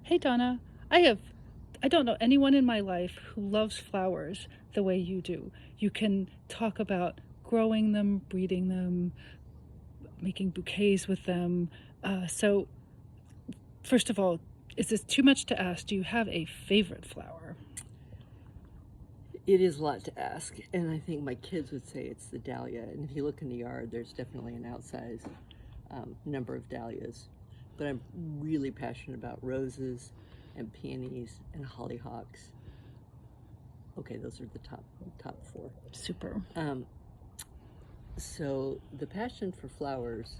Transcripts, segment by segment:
Hey Donna, I don't know anyone in my life who loves flowers the way you do. You can talk about growing them, breeding them, making bouquets with them. So, first of all, is this too much to ask? Do you have a favorite flower? It is a lot to ask, and I think my kids would say it's the dahlia. And if you look in the yard, there's definitely an outsized number of dahlias. But I'm really passionate about roses and peonies and hollyhocks. Okay, those are the top four. Super. Um, so the passion for flowers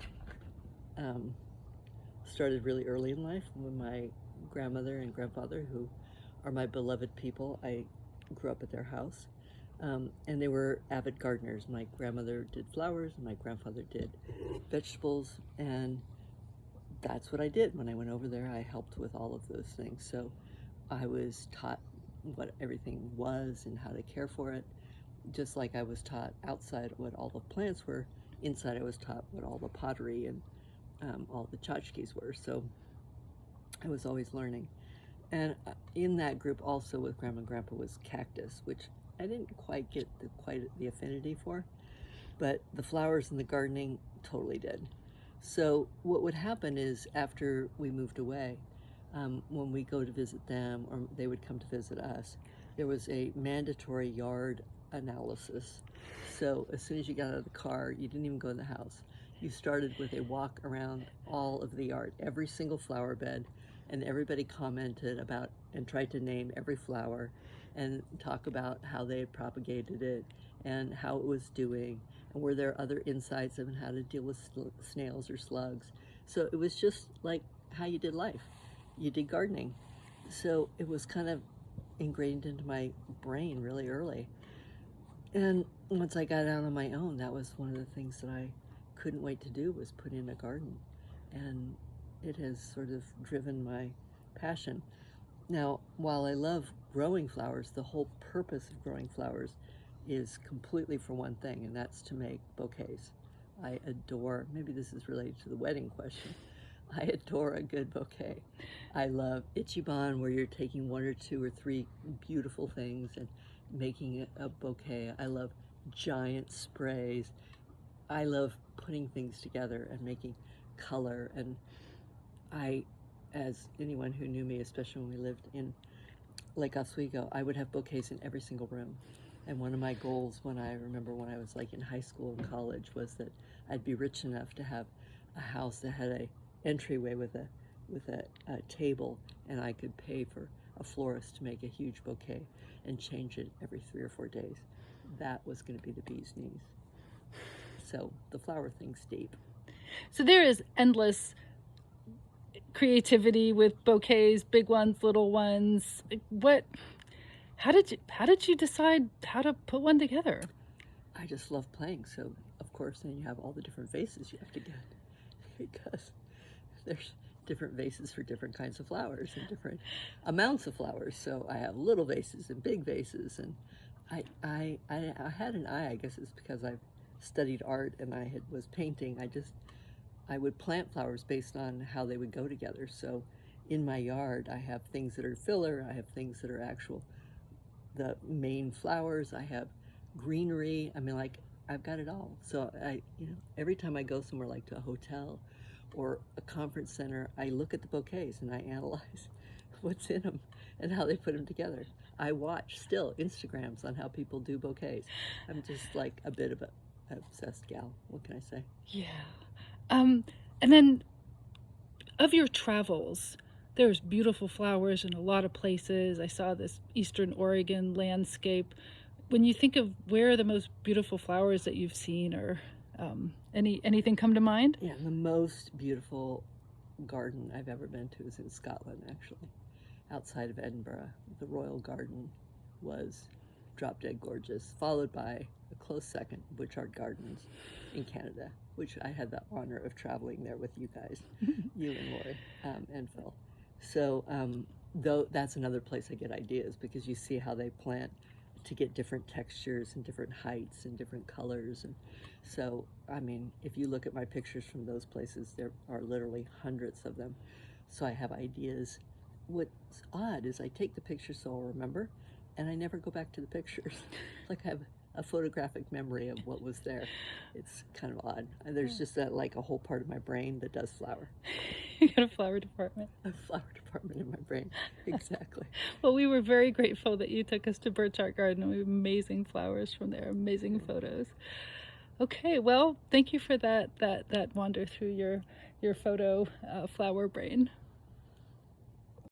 um, started really early in life when my grandmother and grandfather, who are my beloved people, I grew up at their house. And they were avid gardeners. My grandmother did flowers, and my grandfather did vegetables, and that's what I did when I went over there. I helped with all of those things. So I was taught what everything was and how to care for it, just like I was taught outside what all the plants were. Inside, I was taught what all the pottery and all the tchotchkes were. So I was always learning. And in that group, also with Grandma and Grandpa, was cactus, which I didn't quite get quite the affinity for, but the flowers and the gardening totally did. So what would happen is after we moved away, when we go to visit them or they would come to visit us, there was a mandatory yard analysis. So as soon as you got out of the car, you didn't even go in the house. You started with a walk around all of the yard, every single flower bed, and everybody commented about and tried to name every flower and talk about how they had propagated it and how it was doing and were there other insights of how to deal with snails or slugs. So it was just like how you did life. You did gardening. So it was kind of ingrained into my brain really early. And once I got out on my own, that was one of the things that I couldn't wait to do was put in a garden. And it has sort of driven my passion. Now, while I love growing flowers, the whole purpose of growing flowers is completely for one thing, and that's to make bouquets. I adore, maybe this is related to the wedding question, I adore a good bouquet. I love Ichiban, where you're taking one or two or three beautiful things and making it a bouquet. I love giant sprays. I love putting things together and making color. And I, as anyone who knew me, especially when we lived in Lake Oswego, I would have bouquets in every single room. And one of my goals when I remember when I was like in high school and college was that I'd be rich enough to have a house that had a entryway with a table, and I could pay for a florist to make a huge bouquet and change it every 3 or 4 days. That was going to be the bee's knees. So the flower thing's deep. So there is endless creativity with bouquets, big ones, little ones. What how did you decide how to put one together? I just love playing. So of course then you have all the different vases you have to get because there's different vases for different kinds of flowers and different amounts of flowers. So I have little vases and big vases, and I had an eye. I guess it's because I've studied art and was painting. I would plant flowers based on how they would go together. So in my yard, I have things that are filler. I have things that are actual the main flowers. I have greenery. I mean, like I've got it all. So every time I go somewhere like to a hotel or a conference center, I look at the bouquets and I analyze what's in them and how they put them together. I watch still Instagrams on how people do bouquets. I'm just like a bit of a obsessed gal. What can I say? Yeah. Um, and then of your travels, there's beautiful flowers in a lot of places. I saw this Eastern Oregon landscape. When you think of where are the most beautiful flowers that you've seen, or anything come to mind? Yeah, the most beautiful garden I've ever been to is in Scotland, actually, outside of Edinburgh. The Royal Garden was drop dead gorgeous, followed by a close second, Butchart Gardens in Canada, which I had the honor of traveling there with you guys, you and Lori and Phil. So, though that's another place I get ideas because you see how they plant to get different textures and different heights and different colors. And so, I mean, if you look at my pictures from those places, there are literally hundreds of them. So I have ideas what's odd is I take the pictures so I'll remember, and I never go back to the pictures. Like I have a photographic memory of what was there. It's kind of odd. And there's just that, like a whole part of my brain that does flower. You got a flower department. A flower department in my brain. Exactly. Well, we were very grateful that you took us to Birch Art Garden. We have amazing flowers from there, amazing photos. Okay, well, thank you for that wander through your photo flower brain.